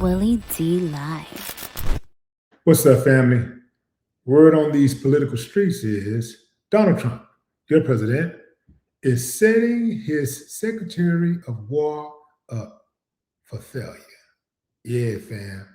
Willie D Live. What's up, family? Word on these political streets is Donald Trump, your president, is setting his Secretary of War up for failure. Yeah, fam.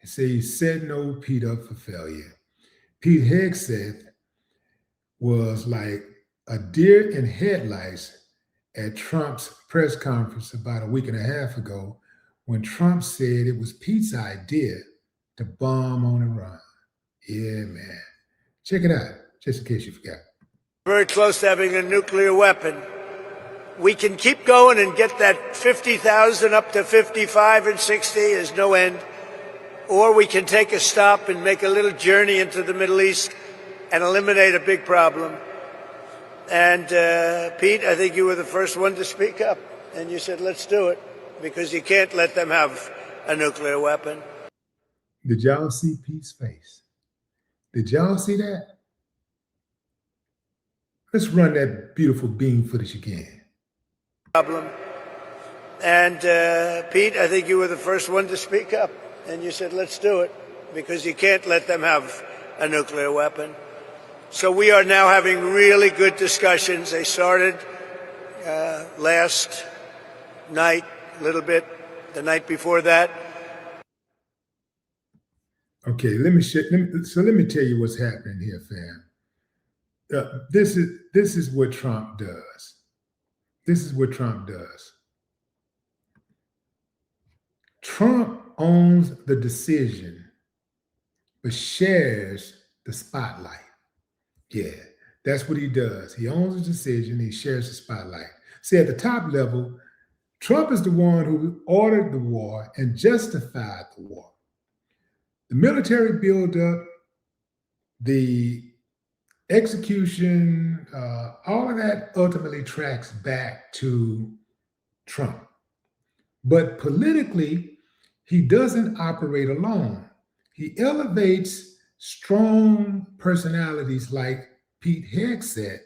They say he's setting old Pete up for failure. Pete Hegseth was like a deer in headlights at Trump's press conference about a week and a half ago when Trump said it was Pete's idea to bomb on Iran. Yeah, man. Check it out, just in case you forgot. Very close to having a nuclear weapon. We can keep going and get that 50,000 up to 55 and 60 is no end. Or we can take a stop and make a little journey into the Middle East and eliminate a big problem. And Pete, I think you were the first one to speak up. And you said, let's do it, because you can't let them have a nuclear weapon. Did y'all see Pete's face? Did y'all see that? Let's run that beautiful beam footage again. Problem. And Pete, I think you were the first one to speak up. And you said, let's do it, because you can't let them have a nuclear weapon. So we are now having really good discussions. They started last night, a little bit, the night before that. Okay, let me tell you what's happening here, fam. This is what Trump does. This is what Trump does. Trump owns the decision, but shares the spotlight. Yeah, that's what he does. He owns the decision, he shares the spotlight. See, at the top level, Trump is the one who ordered the war and justified the war. The military buildup, the execution, all of that ultimately tracks back to Trump. But politically, he doesn't operate alone. He elevates strong personalities like Pete Hegseth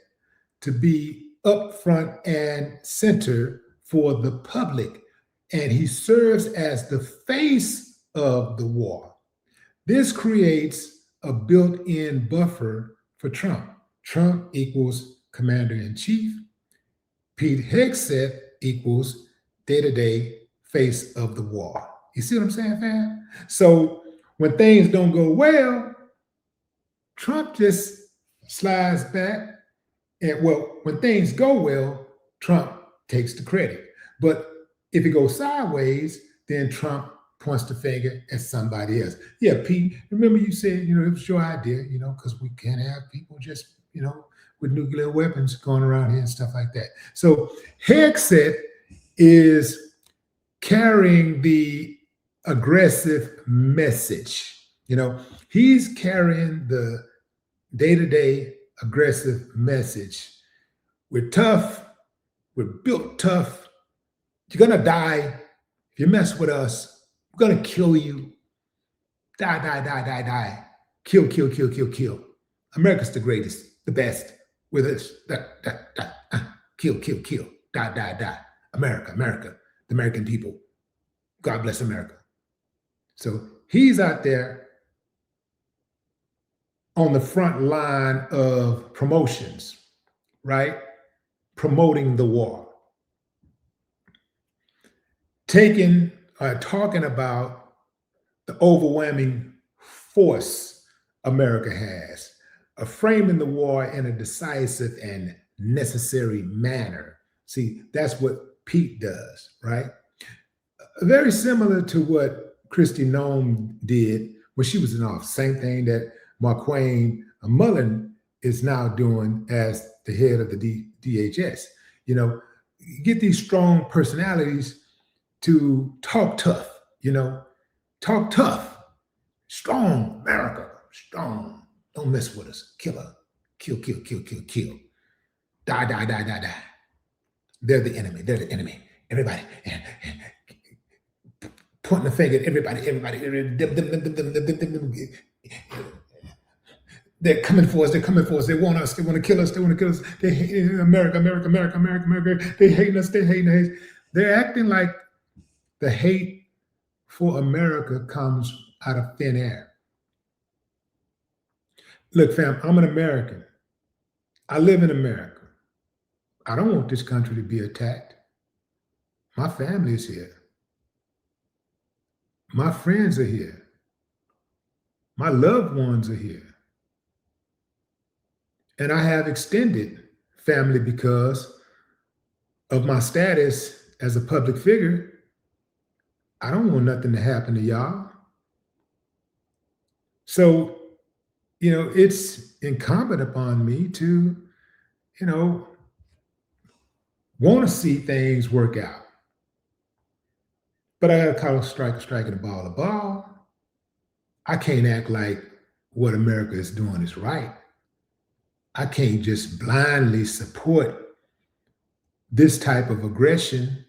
to be up front and center for the public. And he serves as the face of the war. This creates a built-in buffer for Trump. Trump equals commander-in-chief. Pete Hegseth equals day-to-day face of the war. You see what I'm saying, fam? So when things don't go well, Trump just slides back. And well, when things go well, Trump takes the credit. But if it goes sideways, then Trump points the finger at somebody else. Yeah, Pete, remember you said, it was your idea, because we can't have people just, with nuclear weapons going around here and stuff like that. So Hegseth is carrying the aggressive message. He's carrying the day-to-day aggressive message. We're tough. We're built tough. You're going to die. If you mess with us, we're going to kill you. Die, die, die, die, die. Kill, kill, kill, kill, kill. America's the greatest, the best. With us. Kill, kill, kill. Die, die, die. America, America. The American people. God bless America. So he's out there on the front line of promotions, right? Promoting the war. Talking about the overwhelming force America has, framing the war in a decisive and necessary manner. See, that's what Pete does, right? Very similar to what Kristi Noem did when she was in office. Same thing that Markwayne Mullin is now doing as the head of the DHS. You get these strong personalities to talk tough, talk tough, strong, America, strong, don't mess with us, killer, kill, kill, kill, kill, kill, die, die, die, die, die. They're the enemy, everybody, pointing the finger at everybody, they're coming for us, they want us, they want to kill us, they hate America, they hate us, They're acting like the hate for America comes out of thin air. Look, fam, I'm an American. I live in America. I don't want this country to be attacked. My family is here. My friends are here. My loved ones are here. And I have extended family because of my status as a public figure. I don't want nothing to happen to y'all. So, it's incumbent upon me to, want to see things work out. But I got to call a strike and a ball a ball. I can't act like what America is doing is right. I can't just blindly support this type of aggression,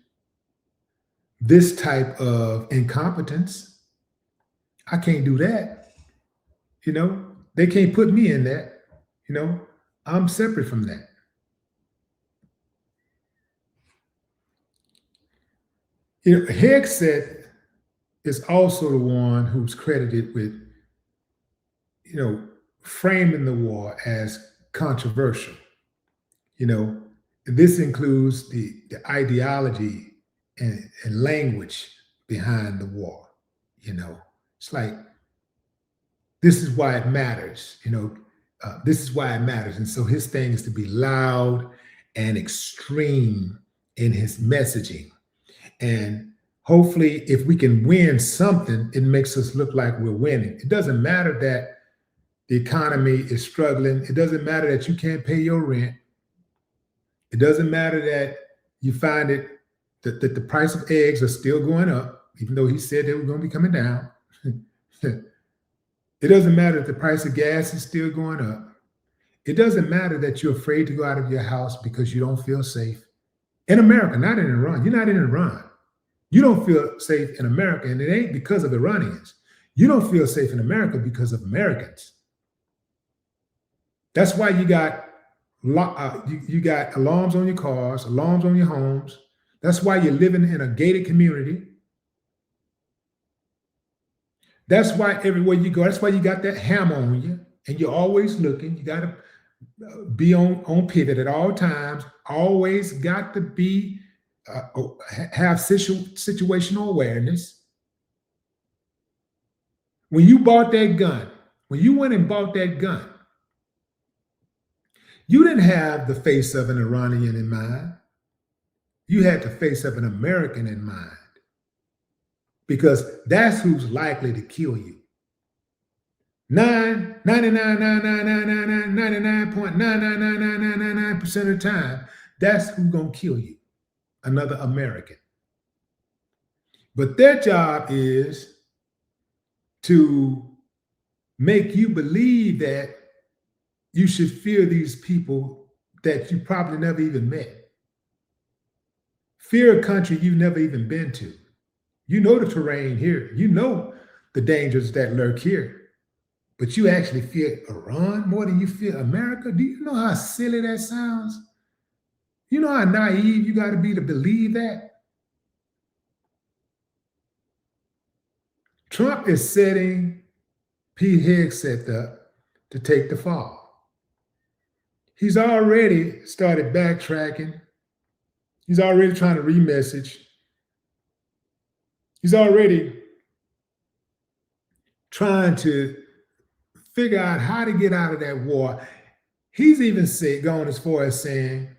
this type of incompetence. I can't do that. They can't put me in that. I'm separate from that. Hegseth is also the one who's credited with, framing the war as controversial. This includes the ideology and language behind the war. It's like, this is why it matters. This is why it matters. And so his thing is to be loud and extreme in his messaging. And hopefully, if we can win something, it makes us look like we're winning. It doesn't matter that the economy is struggling. It doesn't matter that you can't pay your rent. It doesn't matter that you find it that the price of eggs are still going up, even though he said they were going to be coming down. It doesn't matter that the price of gas is still going up. It doesn't matter that you're afraid to go out of your house because you don't feel safe. In America, not in Iran. You're not in Iran. You don't feel safe in America, and it ain't because of Iranians. You don't feel safe in America because of Americans. That's why you got alarms on your cars, alarms on your homes. That's why you're living in a gated community. That's why everywhere you go, that's why you got that hammer on you, and you're always looking. You got to be on pivot at all times. Always got to be have situational awareness. When you bought that gun, when you went and bought that gun, you didn't have the face of an Iranian in mind. You had the face of an American in mind, because that's who's likely to kill you. 99.9999999% of the time, that's who's going to kill you. Another American. But their job is to make you believe that you should fear these people that you probably never even met. Fear a country you've never even been to. You know the terrain here. You know the dangers that lurk here. But you actually fear Iran more than you fear America? Do you know how silly that sounds? You know how naive you got to be to believe that? Trump is setting Pete Hegseth up to take the fall. He's already started backtracking. He's already trying to remessage. He's already trying to figure out how to get out of that war. He's even gone as far as saying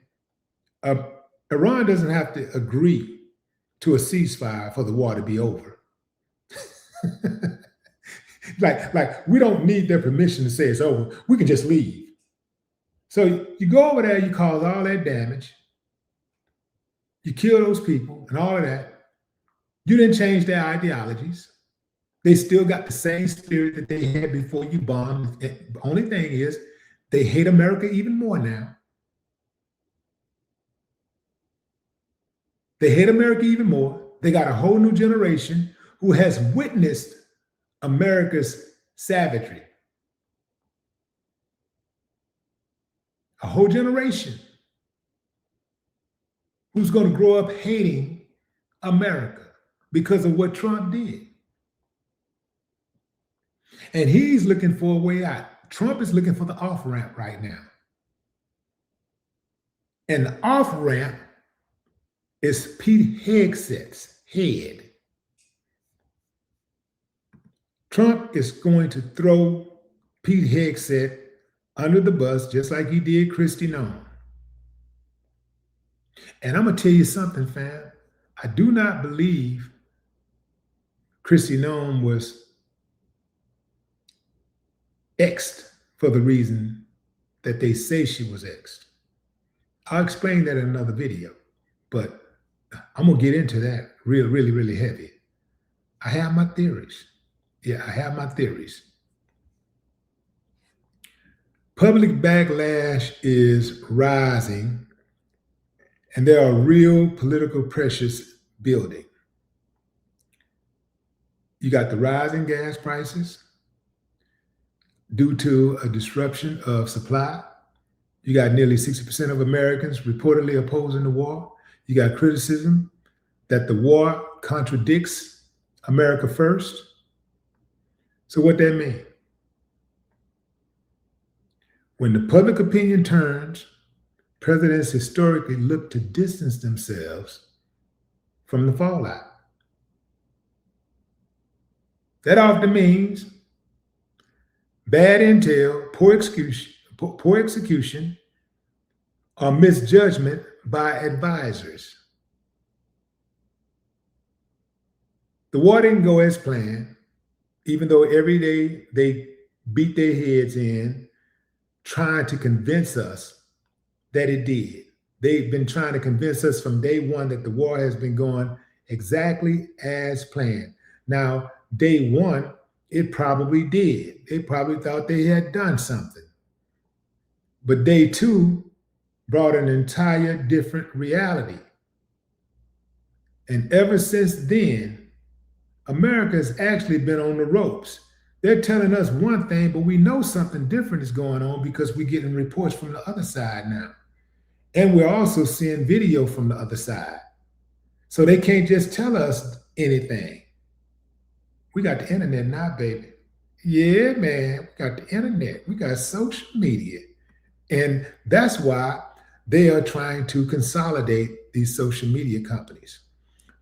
Iran doesn't have to agree to a ceasefire for the war to be over. like we don't need their permission to say it's over. We can just leave. So you go over there, you cause all that damage. You kill those people and all of that. You didn't change their ideologies. They still got the same spirit that they had before you bombed. The only thing is they hate America even more now. They hate America even more. They got a whole new generation who has witnessed America's savagery. A whole generation who's going to grow up hating America because of what Trump did. And he's looking for a way out. Trump is looking for the off-ramp right now. And the off-ramp is Pete Hegseth's head. Trump is going to throw Pete Hegseth under the bus just like he did Kristi Noem. And I'm going to tell you something, fam. I do not believe Kristi Noem was X'd for the reason that they say she was X'd. I'll explain that in another video, but I'm going to get into that really heavy. I have my theories. Yeah, I have my theories. Public backlash is rising, and there are real political pressures building. You got the rising gas prices due to a disruption of supply. You got nearly 60% of Americans reportedly opposing the war. You got criticism that the war contradicts America first. So what that mean? When the public opinion turns, presidents historically look to distance themselves from the fallout. That often means bad intel, poor execution, or misjudgment by advisors. The war didn't go as planned, even though every day they beat their heads in trying to convince us that it did. They've been trying to convince us from day one that the war has been going exactly as planned. Now, day one, it probably did. They probably thought they had done something. But day two brought an entire different reality. And ever since then, America has actually been on the ropes. They're telling us one thing, but we know something different is going on because we're getting reports from the other side now. And we're also seeing video from the other side. So they can't just tell us anything. We got the internet now, baby. Yeah, man, we got the internet. We got social media. And that's why they are trying to consolidate these social media companies.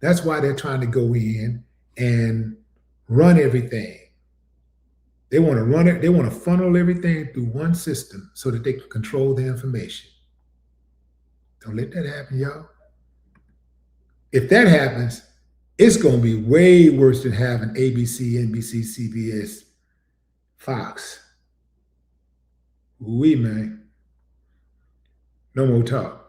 That's why they're trying to go in and run everything. They want to run it. They want to funnel everything through one system so that they can control the information. Don't let that happen, y'all. If that happens, it's going to be way worse than having ABC, NBC, CBS, Fox. Man. No more talk.